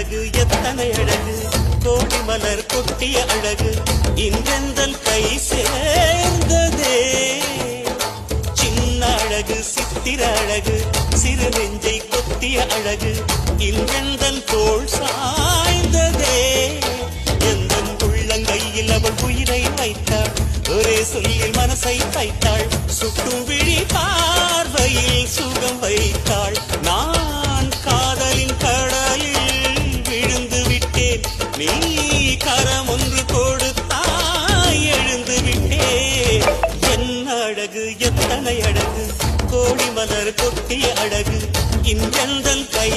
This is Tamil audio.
அழகு எத்தனை அழகு கோடி மலர் கொட்டிய அழகு இன்றெந்தன் கை சேர்ந்ததே சின்ன அழகு சித்திர அழகு சிறு நெஞ்சை கொத்திய அழகு இன்றெந்தன் தோள் சாய்ந்ததே எந்தன் உள்ளங்கையில் அவள் உயிரை வைத்தாள் ஒரே சொல்லில் மனசை தைத்தாள் சுட்டும் விழி பார்வையில் சுகம் வைத்தாள் நான் காதலின் கடலில் விழுந்து விட்டேன் நீ கரம் ஒன்று கொடுத்தாய் எழுந்து விட்டேன் என்ன அழகு எத்தனை அழகு கோடி மலர் கொட்டிய அழகு இன்றெந்தன் கை